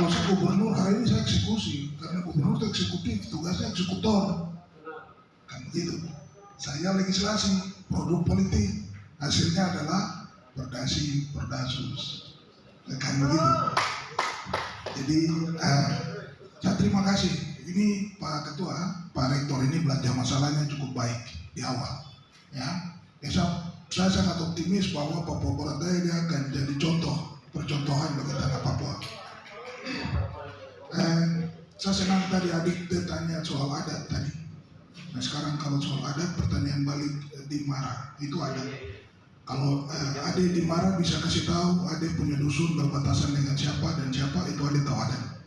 Kalau saya gubernur hari ini saya eksekusi, karena gubernur itu eksekutif, tugasnya eksekutor, kan begitu. Saya legislasi, produk politik, hasilnya adalah perdasi, perdasus, kan begitu. Jadi saya terima kasih. Ini Pak Ketua, Pak Rektor ini belanja masalahnya cukup baik di awal. Ya, saya sangat optimis bahwa Papua Barat Daya ini akan jadi contoh, percontohan bagi tanah Papua. Saya senang tadi adik bertanya soal adat tadi. Nah sekarang kalau soal adat, pertanyaan balik di Mara itu ada. Kalau adik di Mara bisa kasih tahu adik punya dusun berbatasan dengan siapa dan siapa, itu adik tahu adat.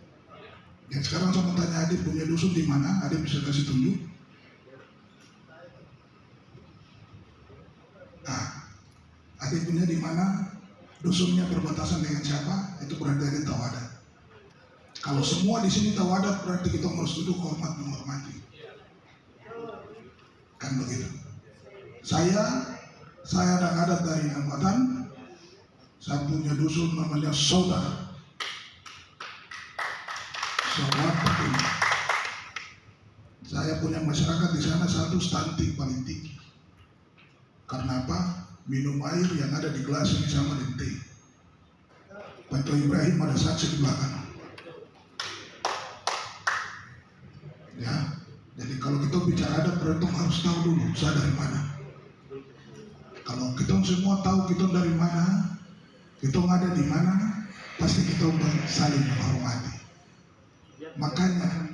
Ya sekarang saya mau tanya adik punya dusun di mana, adik bisa kasih tunjuk. Nah, adik punya di mana, dusunnya berbatasan dengan siapa, itu berarti adik tahu adat. Kalau semua di sini tahu adat, berarti kita harus duduk hormat menghormati. Kan begitu. Saya anak adat dari Hambatan. Saya punya dusun namanya Saudara. Saya punya masyarakat di sana satu stunting paling tinggi. Karena apa? Minum air yang ada di gelas ini sama dengan teh. Pak Ibrahim ada saksi di belakang. Ya, jadi kalau kita bicara adat, berarti harus tahu dulu saya dari mana. Kalau kita semua tahu kita dari mana, kita ada di mana, pasti kita saling menghormati. Makanya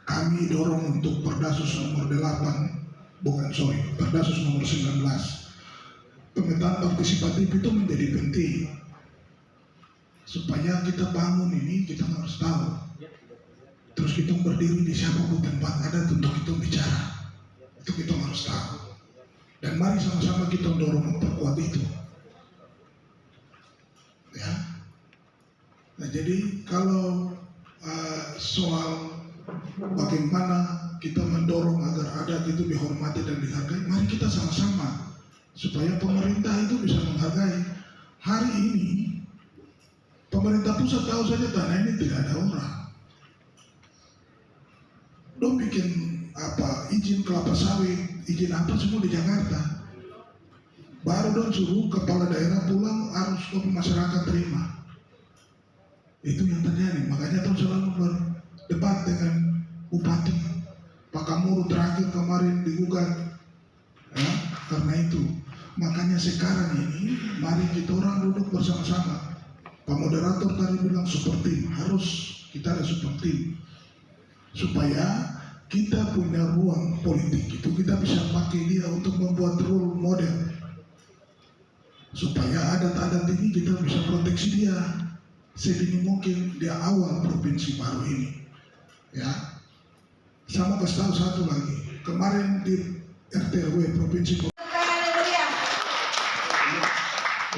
kami dorong untuk Perdasus nomor 8, Perdasus nomor 19. Pemetaan partisipatif itu menjadi penting. Supaya kita bangun ini, kita harus tahu. Terus kita berdiri di siapapun tempat adat untuk kita bicara. Itu kita harus tahu. Dan mari sama-sama kita dorong memperkuat itu. Ya. Nah jadi kalau soal bagaimana kita mendorong agar adat itu dihormati dan dihargai, mari kita sama-sama supaya pemerintah itu bisa menghargai. Hari ini pemerintah pusat tahu saja tanah ini tidak ada orang. Dong bikin apa, izin kelapa sawit, izin apa semua di Jakarta. Baru dong suruh kepala daerah pulang harus ke masyarakat terima. Itu yang terjadi. Makanya dong selalu berdebat dengan bupati. Pak Kamuru terakhir kemarin digugat. Ya, karena itu. Makanya sekarang ini mari kita orang duduk bersama-sama. Pak moderator tadi bilang super team, harus kita ada super team. Supaya kita punya ruang politik itu kita bisa pakai dia untuk membuat role model supaya adat-adat ini kita bisa proteksi dia sedini mungkin di awal provinsi baru ini. Ya, sama kasih tahu satu lagi, kemarin di RTW provinsi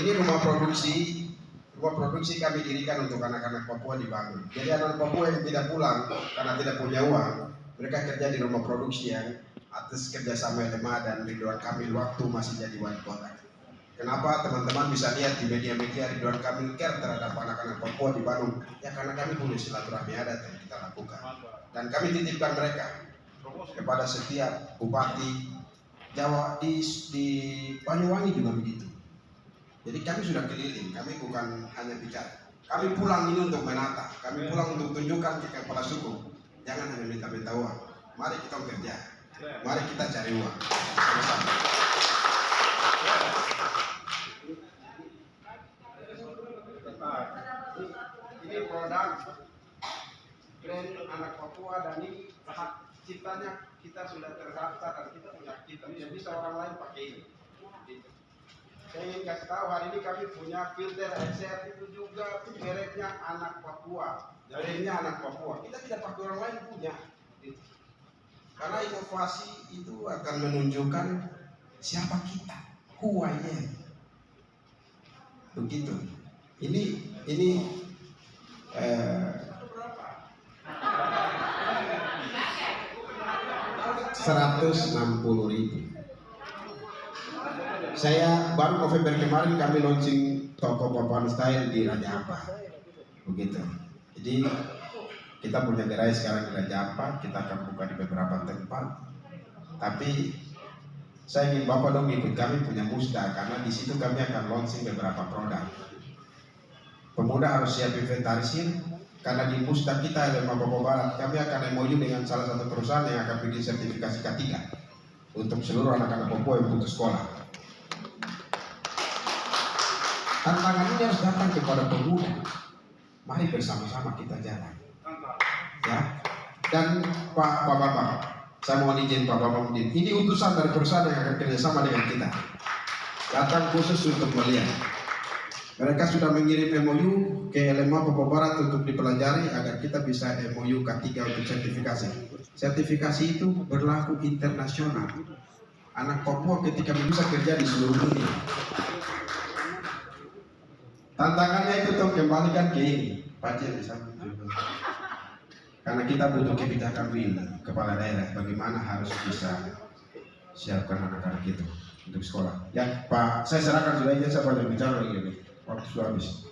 ini rumah produksi kami dirikan untuk anak-anak Papua dibangun. Jadi anak Papua yang tidak pulang karena tidak punya uang, mereka kerja di rumah produksi yang atas kerjasama LMA dan Ridwan Kamil waktu masih jadi wali kota. Kenapa teman-teman bisa lihat di media-media Ridwan Kamil care terhadap anak-anak Papua di Bandung? Ya karena kami punya silaturahmi adat yang kita lakukan. Dan kami titipkan mereka kepada setiap bupati Jawa di Banyuwangi juga begitu. Jadi kami sudah keliling, kami bukan hanya bicara. Kami pulang ini untuk menata, kami pulang untuk tunjukkan ke kepala suku. Jangan hanya minta-minta uang. Mari kita kerja, mari kita cari uang sama-sama. Ini produk brand anak Papua dan ini hak ciptanya kita sudah terdaftar dan kita punya kita. Tidak bisa orang lain pakai ini. Saya ingin kasih tahu hari ini kami punya filter air sehat itu juga mereknya anak Papua, brandnya anak Papua. Kita tidak pakai orang lain punya. Karena inovasi itu akan menunjukkan siapa kita, who I am. Begitu. Ini 160.000. Saya baru November kemarin kami launching toko Papuan Style di Raja Ampat. Begitu. Jadi kita punya gerai sekarang di Raja Ampat, kita akan buka di beberapa tempat. Tapi saya ingin Bapak dong ikut kami punya musda, karena di situ kami akan launching beberapa produk. Pemuda harus siap inventarisir, karena di musda kita LMA Papua Barat kami akan MOU dengan salah satu perusahaan yang akan bikin sertifikasi K3 untuk seluruh anak-anak Papua yang putus sekolah. Tantangan ini harus datang kepada pemuda. Mari bersama-sama kita jalan. Ya. Dan Pak Bapak, saya mohon izin Pak Bapak, ini utusan dari perusahaan yang akan kerjasama dengan kita. Datang khusus untuk melihat. Mereka sudah mengirim MOU ke LMA Papua Barat untuk dipelajari agar kita bisa MOU K3 untuk sertifikasi. Sertifikasi itu berlaku internasional. Anak Papua ketika bisa kerja di seluruh dunia. Tantangannya itu untuk kembalikan ke ini, Pak Cil, karena kita butuh kebijakan kepala daerah bagaimana harus bisa siapkan anak-anak itu untuk sekolah. Ya Pak, saya serahkan sudah saya banyak bicara lagi. Waktu sudah habis.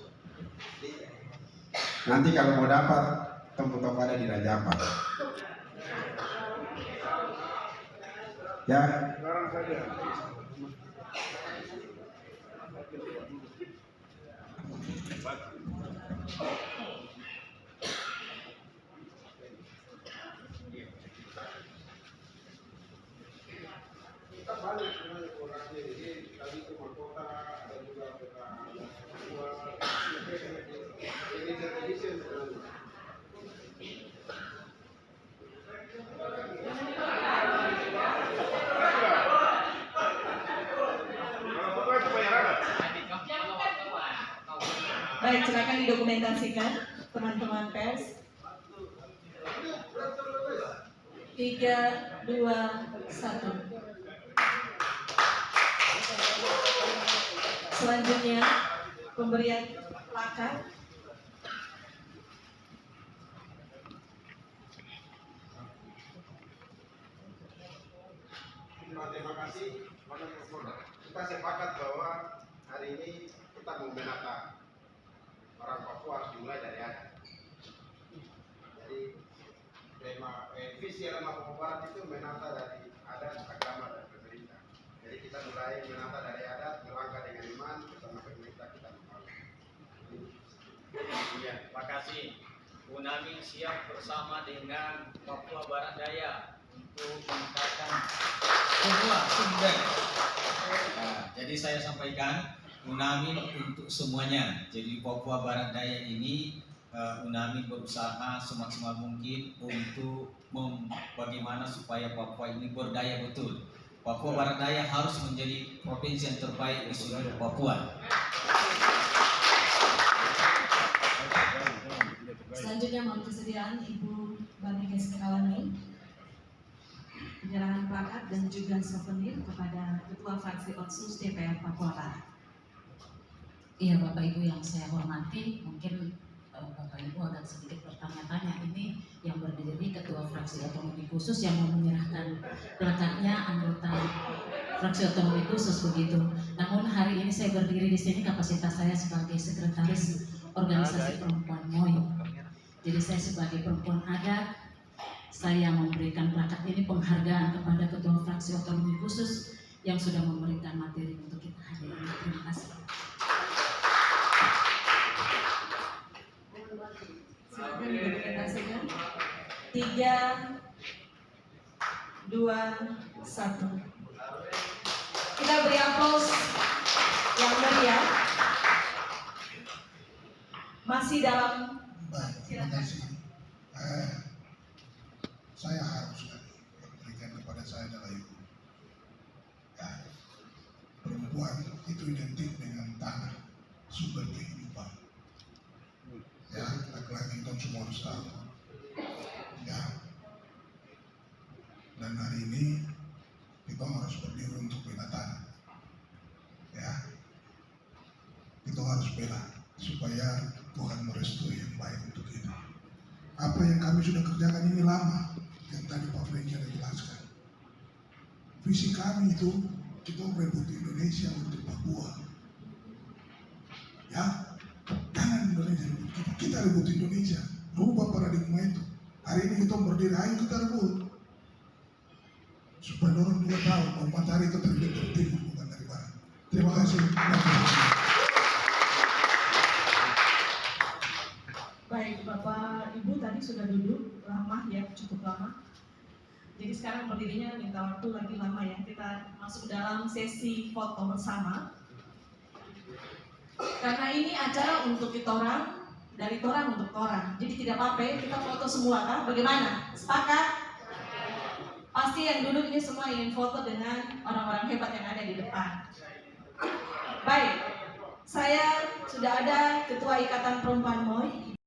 Nanti kalau mau dapat tempat ada di Raja Ampat. Ya. Baik, silakan didokumentasikan teman-teman pers. 3, 2, 1. Selanjutnya pemberian plakat. Terima kasih. Kita sepakat bahwa hari ini kita mau menata orang Papua harus dimulai dari adat. Jadi visi LMA Papua Barat itu menata dari adat, agama dan pemerintah. Jadi kita mulai menata dari adat, melangkah dengan iman bersama pemerintah kita membangun. Ya, terima kasih. UNAMI siap bersama dengan Papua Barat Daya untuk meningkatkan semua sumber. Nah, jadi saya sampaikan UNAMI untuk semuanya. Jadi Papua Barat Daya ini UNAMI berusaha semaksimal mungkin untuk bagaimana supaya Papua ini berdaya betul. Papua Barat Daya harus menjadi provinsi yang terbaik di seluruh Papua. Selanjutnya mohon kesediaan Ibu Bani Geskalani penyerahan plakat dan juga souvenir kepada Ketua Fraksi Otsus DPR Papua Barat. Iya Bapak Ibu yang saya hormati, mungkin Bapak Ibu agak sedikit bertanya-tanya, ini yang berdiri Ketua Fraksi Otonomi Khusus yang mau menyerahkan plakatnya anggota Fraksi Otonomi Khusus begitu. Namun hari ini saya berdiri di sini kapasitas saya sebagai Sekretaris Organisasi Perempuan MOI. Jadi saya sebagai perempuan adat, saya memberikan plakat ini penghargaan kepada Ketua Fraksi Otonomi Khusus yang sudah memberikan materi untuk kita hari ini. Terima kasih. Silakan didokumentasikan. 3, 2, 1. Kita beri aplaus yang meriah. Masih dalam. Baik, terima kasih. Saya harus berikan kepada saya adalah ibu. Ya, perempuan itu identik dengan tanah, sumber kehidupan. Ya, laki-laki itu semua harus tahu. Ya, dan hari ini kita harus berdiri untuk bela tanah. Ya, kita harus bela supaya Tuhan merestui yang baik untuk kita. Apa yang kami sudah kerjakan ini lama, yang tadi Pak Frenkie ada jelaskan. Visi kami itu kita merebut Indonesia untuk Papua. Ya, jangan Indonesia rebut kita rebut Indonesia. Rubah paradigma itu. Hari ini kita berdiri, ayo kita rebut. Supaya orang juga tahu bahwa matahari itu terbit dari timur bukan dari barat. Terima kasih. Baik, Bapak Ibu tadi sudah duduk lama ya, cukup lama. Jadi sekarang berdirinya minta waktu lagi lama ya. Kita masuk dalam sesi foto bersama. Karena ini acara untuk kita orang, dari orang untuk orang. Jadi tidak apa-apa ya, kita foto semua kah? Bagaimana? Sepakat? Pasti yang duduk ini semua ingin foto dengan orang-orang hebat yang ada di depan. Baik, saya sudah ada Ketua Ikatan Perempuan MOI,